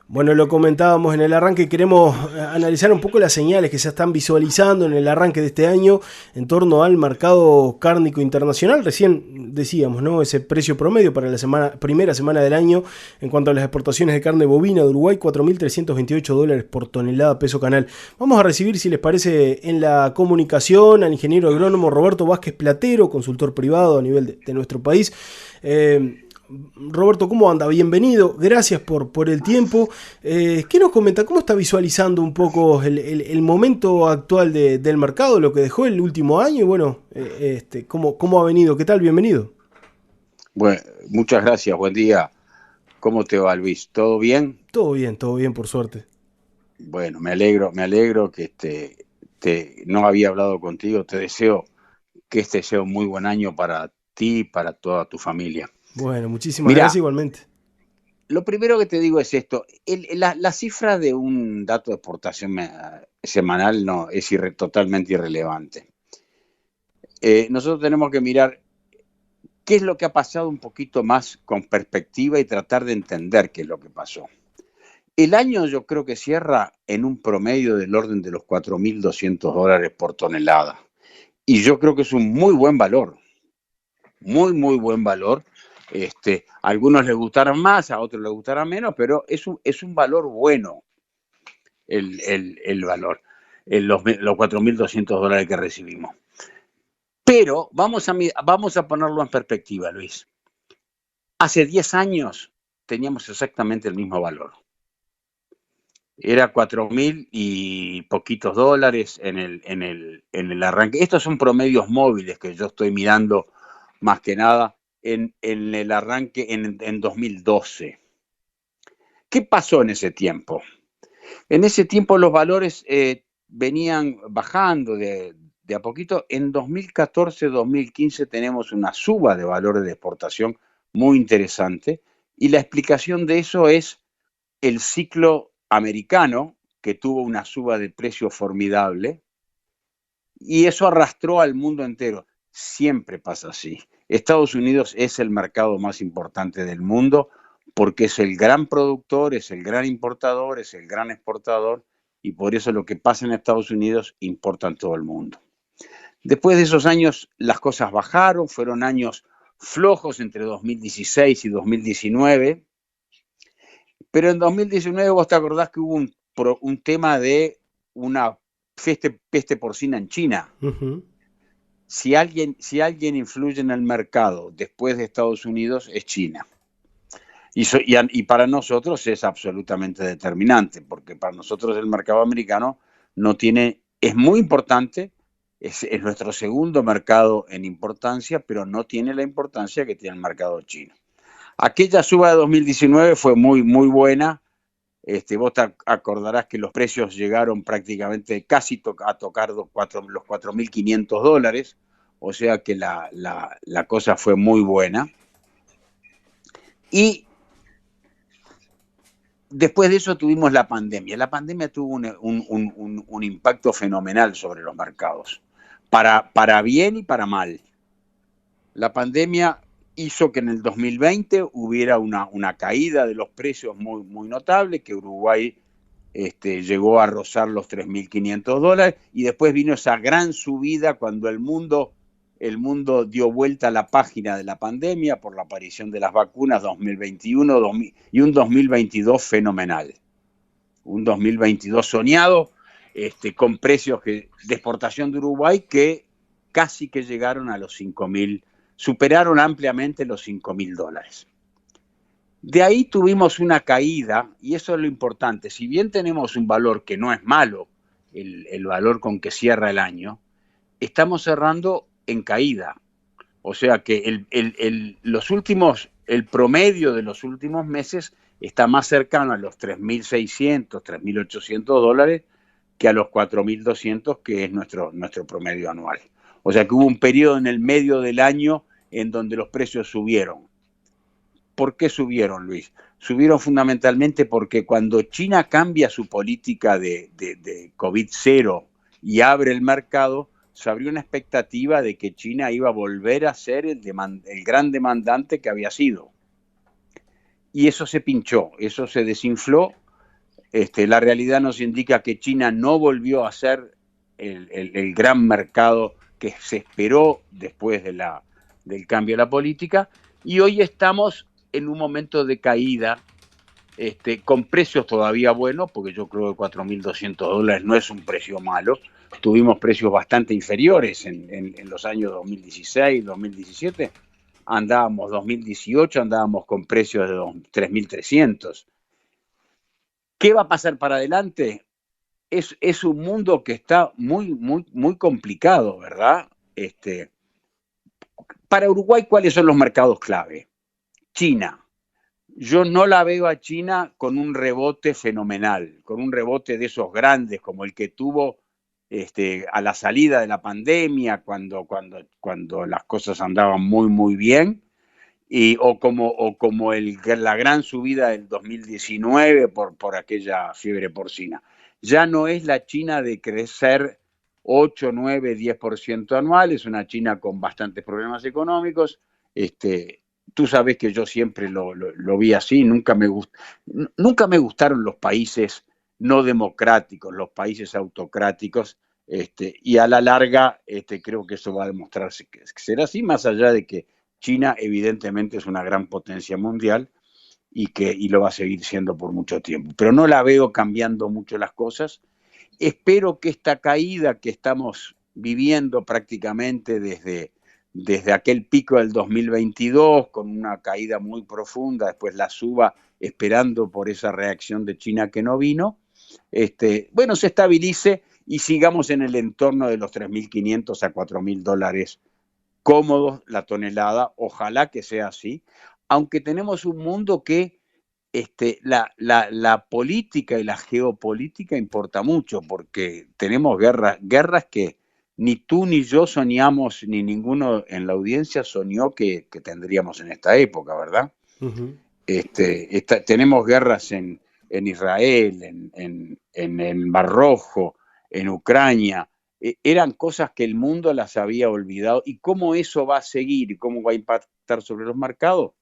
Bueno, lo comentábamos en el arranque, queremos analizar un poco las señales que se están visualizando en el arranque de este año en torno al mercado cárnico internacional. Recién decíamos, ¿no? Ese precio promedio para la primera semana del año en cuanto a las exportaciones de carne bovina de Uruguay, $4.328 por tonelada peso canal. Vamos a recibir, si les parece, en la comunicación al ingeniero agrónomo Roberto Vázquez Platero, consultor privado a nivel de nuestro país. Roberto, ¿cómo anda? Bienvenido, gracias por el tiempo. ¿Qué nos comenta? ¿Cómo está visualizando un poco el momento actual del mercado, lo que dejó el último año? Y bueno, ¿cómo ha venido? ¿Qué tal? Bienvenido. Bueno, muchas gracias, buen día. ¿Cómo te va, Luis? ¿Todo bien? Todo bien, por suerte. Bueno, me alegro que no había hablado contigo. Te deseo que este sea un muy buen año para ti y para toda tu familia. Bueno, muchísimas gracias Mira, igualmente. lo primero que te digo es esto. La cifra de un dato de exportación semanal no es totalmente irrelevante. Nosotros tenemos que mirar qué es lo que ha pasado un poquito más con perspectiva y tratar de entender qué es lo que pasó. El año yo creo que cierra en un promedio del orden de los $4.200 por tonelada. Y yo creo que es un muy buen valor, muy buen valor. A algunos les gustarán más, a otros les gustarán menos, pero es un valor bueno el valor, los $4.200 que recibimos. Pero vamos a ponerlo en perspectiva, Luis. Hace 10 años teníamos exactamente el mismo valor. Era 4.000 y poquitos dólares en el arranque. Estos son promedios móviles que yo estoy mirando más que nada en el arranque en 2012. ¿Qué pasó en ese tiempo? En ese tiempo los valores venían bajando de a poquito. En 2014-2015 tenemos una suba de valores de exportación muy interesante y la explicación de eso es el ciclo americano, que tuvo una suba de precio formidable, y eso arrastró al mundo entero. Siempre pasa así. Estados Unidos es el mercado más importante del mundo porque es el gran productor, es el gran importador, es el gran exportador, y por eso lo que pasa en Estados Unidos importa en todo el mundo. Después de esos años las cosas bajaron, fueron años flojos entre 2016 y 2019, pero en 2019 vos te acordás que hubo un tema de una peste porcina en China. Ujú. Si alguien influye en el mercado después de Estados Unidos, es China. Y para nosotros es absolutamente determinante, porque para nosotros el mercado americano es muy importante, es nuestro segundo mercado en importancia, pero no tiene la importancia que tiene el mercado chino. Aquella suba de 2019 fue muy buena. Vos te acordarás que los precios llegaron prácticamente casi a tocar los $4.500, o sea que la cosa fue muy buena. Y después de eso tuvimos la pandemia. La pandemia tuvo un impacto fenomenal sobre los mercados, para bien y para mal. La pandemia hizo que en el 2020 hubiera una caída de los precios muy notable, que Uruguay llegó a rozar los $3.500, y después vino esa gran subida cuando el mundo dio vuelta a la página de la pandemia por la aparición de las vacunas 2021 y un 2022 fenomenal. Un 2022 soñado, con precios de exportación de Uruguay que casi que llegaron a los 5.000, superaron ampliamente los $5.000. De ahí tuvimos una caída, y eso es lo importante. Si bien tenemos un valor que no es malo, el valor con que cierra el año, estamos cerrando en caída. O sea que el promedio de los últimos meses está más cercano a los 3.600, $3.800 que a los 4.200, que es nuestro promedio anual. O sea que hubo un periodo en el medio del año en donde los precios subieron. ¿Por qué subieron, Luis? Subieron fundamentalmente porque cuando China cambia su política de COVID-0 y abre el mercado, se abrió una expectativa de que China iba a volver a ser el gran demandante que había sido. Y eso se pinchó, eso se desinfló, La realidad nos indica que China no volvió a ser el gran mercado que se esperó después del cambio de la política, y hoy estamos en un momento de caída, con precios todavía buenos, porque yo creo que $4.200 no es un precio malo. Tuvimos precios bastante inferiores en los años 2016, 2017. 2018 andábamos con precios de 3.300. ¿Qué va a pasar para adelante? Es un mundo que está muy, muy, muy complicado, ¿verdad? Para Uruguay, ¿cuáles son los mercados clave? China. Yo no la veo a China con un rebote fenomenal, con un rebote de esos grandes como el que tuvo a la salida de la pandemia, cuando las cosas andaban muy, muy bien, o como la gran subida del 2019 por aquella fiebre porcina. Ya no es la China de crecer 8, 9, 10% anual, es una China con bastantes problemas económicos. Tú sabes que yo siempre lo vi así, nunca me gustaron los países no democráticos, los países autocráticos, y a la larga creo que eso va a demostrarse que será así, más allá de que China evidentemente es una gran potencia mundial y lo va a seguir siendo por mucho tiempo. Pero no la veo cambiando mucho las cosas. Espero que esta caída que estamos viviendo prácticamente desde aquel pico del 2022, con una caída muy profunda, después la suba esperando por esa reacción de China que no vino, se estabilice y sigamos en el entorno de los 3.500 a $4.000 cómodos la tonelada, ojalá que sea así, aunque tenemos un mundo que la política y la geopolítica importa mucho, porque tenemos guerras que ni tú ni yo soñamos, ni ninguno en la audiencia soñó que tendríamos en esta época, ¿verdad? Ujú. Tenemos guerras en Israel, en el Mar Rojo, en Ucrania. Eran cosas que el mundo las había olvidado. ¿Y cómo eso va a seguir y cómo va a impactar sobre los mercados?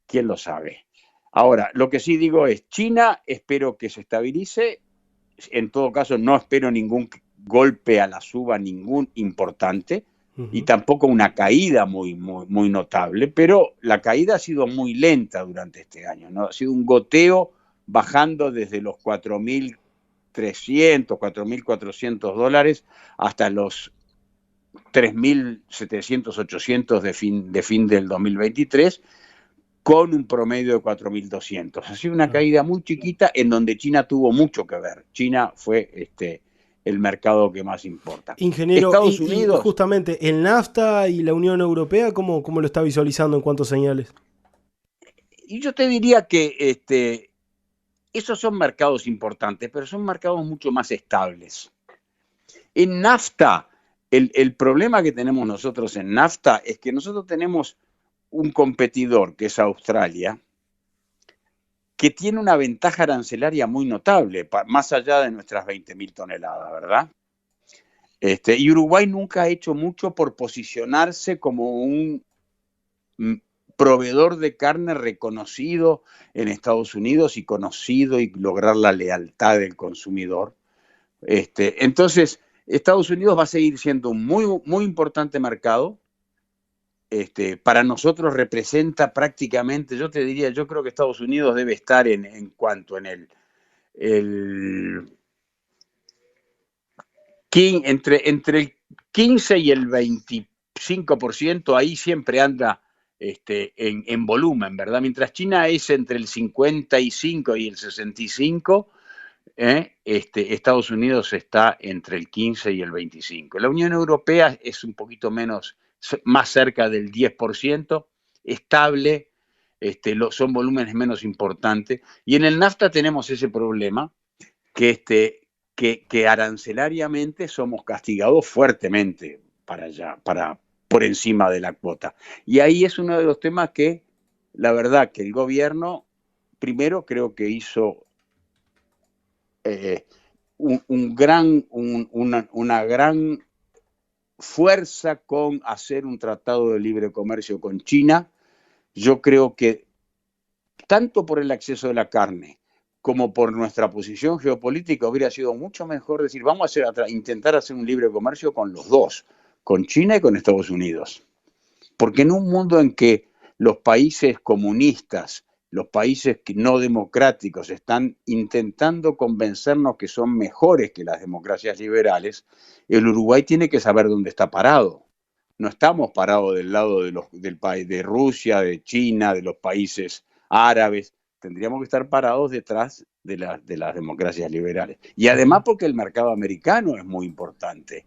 ¿Quién lo sabe? Ahora, lo que sí digo es, China espero que se estabilice. En todo caso, no espero ningún golpe a la suba, ningún importante, y Ujú. tampoco una caída muy, muy, muy notable, pero la caída ha sido muy lenta durante este año, ¿no? Ha sido un goteo bajando desde los 4.300, $4.400 hasta los 3.700, 800 de fin del 2023, con un promedio de 4.200. Ha sido una Claro. caída muy chiquita en donde China tuvo mucho que ver. China fue el mercado que más importa. Ingeniero, Estados y Unidos, justamente el NAFTA y la Unión Europea, ¿cómo lo está visualizando en cuanto a señales? y yo te diría que esos son mercados importantes, pero son mercados mucho más estables. En NAFTA, el problema que tenemos nosotros en NAFTA es que nosotros tenemos un competidor que es Australia, que tiene una ventaja arancelaria muy notable, más allá de nuestras 20.000 toneladas, ¿verdad? Y Uruguay nunca ha hecho mucho por posicionarse como un proveedor de carne reconocido en Estados Unidos y conocido y lograr la lealtad del consumidor. Entonces, Estados Unidos va a seguir siendo un muy, muy importante mercado. Para nosotros representa prácticamente, yo te diría, yo creo que Estados Unidos debe estar en cuanto en el entre el 15 y el 25%, ahí siempre anda en volumen, ¿verdad? Mientras China es entre el 55 y el 65, Estados Unidos está entre el 15 y el 25. La Unión Europea es un poquito menos, más cerca del 10%, estable, son volúmenes menos importantes. Y en el NAFTA tenemos ese problema, que, que arancelariamente somos castigados fuertemente para allá, por encima de la cuota. Y ahí es uno de los temas que, la verdad, que el gobierno, primero creo que hizo una gran fuerza con hacer un tratado de libre comercio con China. Yo creo que tanto por el acceso de la carne como por nuestra posición geopolítica hubiera sido mucho mejor decir, vamos a intentar hacer un libre comercio con los dos, con China y con Estados Unidos. Porque en un mundo en que los países comunistas, los países no democráticos están intentando convencernos que son mejores que las democracias liberales, el Uruguay tiene que saber dónde está parado. No estamos parados del lado del país de Rusia, de China, de los países árabes. Tendríamos que estar parados detrás de las democracias liberales. Y además porque el mercado americano es muy importante.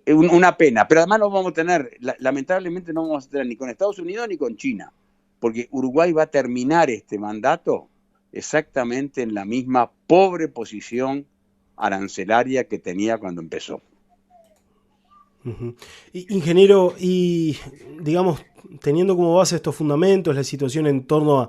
Una pena, pero además no vamos a tener, lamentablemente no vamos a tener ni con Estados Unidos ni con China, porque Uruguay va a terminar este mandato exactamente en la misma pobre posición arancelaria que tenía cuando empezó. Ingeniero, y digamos, teniendo como base estos fundamentos, la situación en torno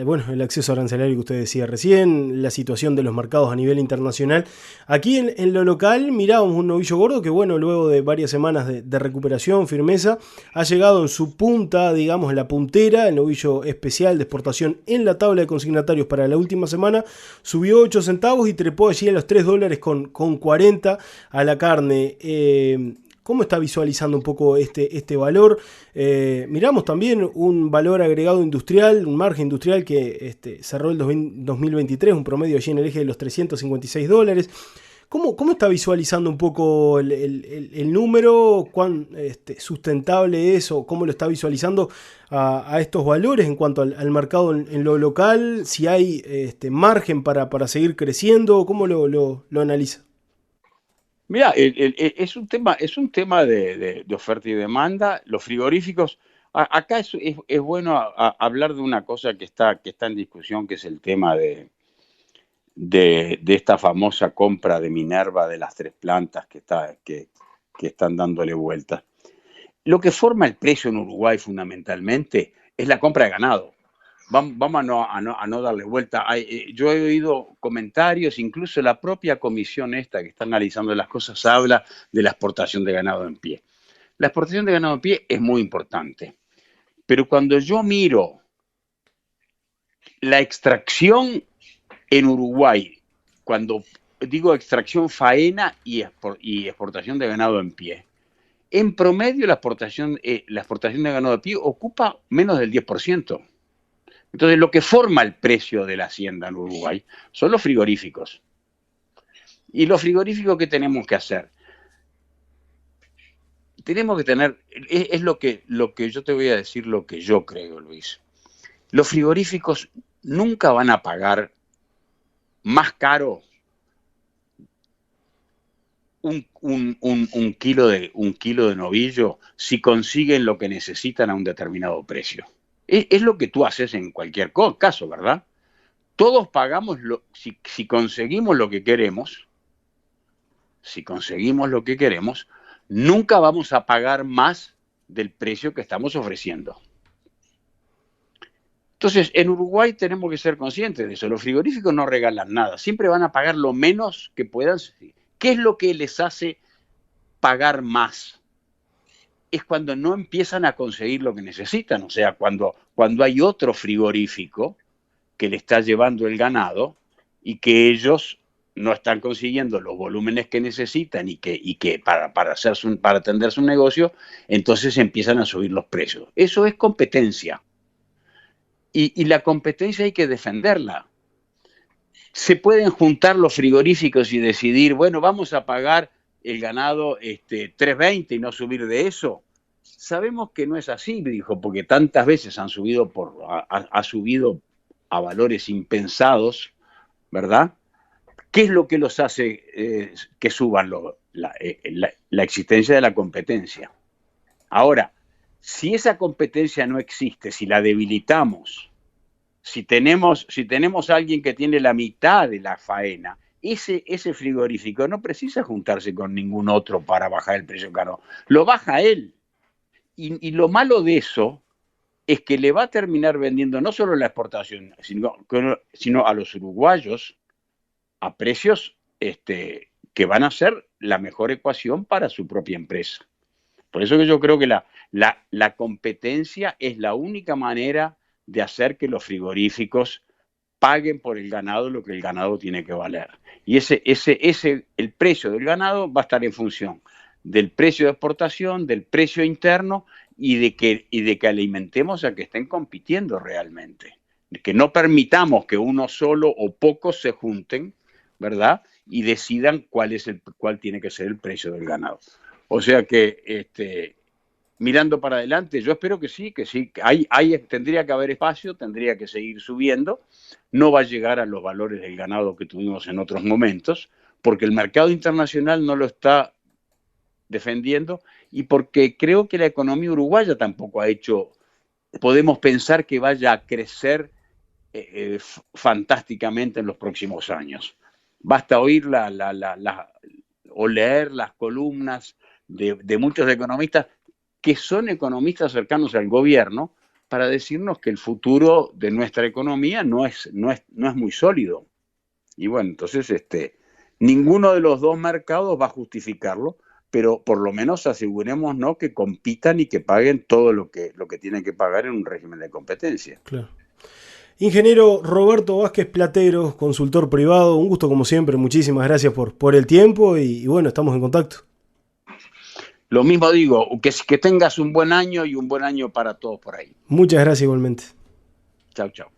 bueno, el acceso arancelario que usted decía recién, la situación de los mercados a nivel internacional, aquí en lo local mirábamos un novillo gordo que, bueno, luego de varias semanas de recuperación, firmeza, ha llegado en su punta, digamos, en la puntera, el novillo especial de exportación en la tabla de consignatarios para la última semana, subió 8 centavos y trepó allí a los $3 con 40 a la carne. ¿Cómo está visualizando un poco este valor? Miramos también un valor agregado industrial, un margen industrial que cerró el 2023, un promedio allí en el eje de los $356. ¿Cómo está visualizando un poco el número? ¿Cuán sustentable es o cómo lo está visualizando a estos valores en cuanto al mercado en lo local? Si hay margen para seguir creciendo, ¿cómo lo analiza? Mira, es un tema de oferta y demanda. Los frigoríficos, acá es bueno hablar de una cosa que está en discusión, que es el tema de esta famosa compra de Minerva de las 3 plantas que están dándole vuelta. Lo que forma el precio en Uruguay fundamentalmente es la compra de ganado. Vamos a no darle vuelta. Yo he oído comentarios, incluso la propia comisión esta que está analizando las cosas habla de la exportación de ganado en pie. La exportación de ganado en pie es muy importante, pero cuando yo miro la extracción en Uruguay, cuando digo extracción faena y exportación de ganado en pie, en promedio la exportación de ganado en pie ocupa menos del 10%. Entonces, lo que forma el precio de la hacienda en Uruguay son los frigoríficos. ¿Y los frigoríficos qué tenemos que hacer? Tenemos que tener, es lo que yo te voy a decir, lo que yo creo, Luis. Los frigoríficos nunca van a pagar más caro un kilo de novillo si consiguen lo que necesitan a un determinado precio. Es lo que tú haces en cualquier caso, ¿verdad? Todos pagamos, si conseguimos lo que queremos, nunca vamos a pagar más del precio que estamos ofreciendo. Entonces, en Uruguay tenemos que ser conscientes de eso. Los frigoríficos no regalan nada, siempre van a pagar lo menos que puedan. ¿Qué es lo que les hace pagar más? Es cuando no empiezan a conseguir lo que necesitan, o sea, cuando hay otro frigorífico que le está llevando el ganado y que ellos no están consiguiendo los volúmenes que necesitan y que para atender su negocio, entonces empiezan a subir los precios. Eso es competencia. Y la competencia hay que defenderla. Se pueden juntar los frigoríficos y decidir, bueno, vamos a pagar el ganado $3.20 y no subir de eso. Sabemos que no es así, dijo, porque tantas veces ha subido a valores impensados, ¿verdad? ¿Qué es lo que los hace que suban la existencia de la competencia? Ahora, si esa competencia no existe, si la debilitamos, si tenemos a alguien que tiene la mitad de la faena, ese frigorífico no precisa juntarse con ningún otro para bajar el precio caro, lo baja él. Y lo malo de eso es que le va a terminar vendiendo no solo la exportación, sino a los uruguayos a precios que van a ser la mejor ecuación para su propia empresa. Por eso que yo creo que la competencia es la única manera de hacer que los frigoríficos paguen por el ganado lo que el ganado tiene que valer. Y el precio del ganado va a estar en función del precio de exportación, del precio interno y de que alimentemos a que estén compitiendo realmente. Que no permitamos que uno solo o pocos se junten, ¿verdad? Y decidan cuál tiene que ser el precio del ganado. O sea que mirando para adelante, yo espero que sí, tendría que haber espacio, tendría que seguir subiendo, no va a llegar a los valores del ganado que tuvimos en otros momentos, porque el mercado internacional no lo está defendiendo y porque creo que la economía uruguaya tampoco ha hecho, podemos pensar que vaya a crecer fantásticamente en los próximos años. Basta oír o leer las columnas de muchos economistas que son economistas cercanos al gobierno para decirnos que el futuro de nuestra economía no es muy sólido. Y bueno, entonces ninguno de los dos mercados va a justificarlo, pero por lo menos asegurémonos que compitan y que paguen todo lo que tienen que pagar en un régimen de competencia. Claro. Ingeniero Roberto Vázquez Platero, consultor privado, un gusto como siempre, muchísimas gracias por el tiempo y bueno, estamos en contacto. Lo mismo digo, que tengas un buen año y un buen año para todos por ahí. Muchas gracias igualmente. Chau, chau.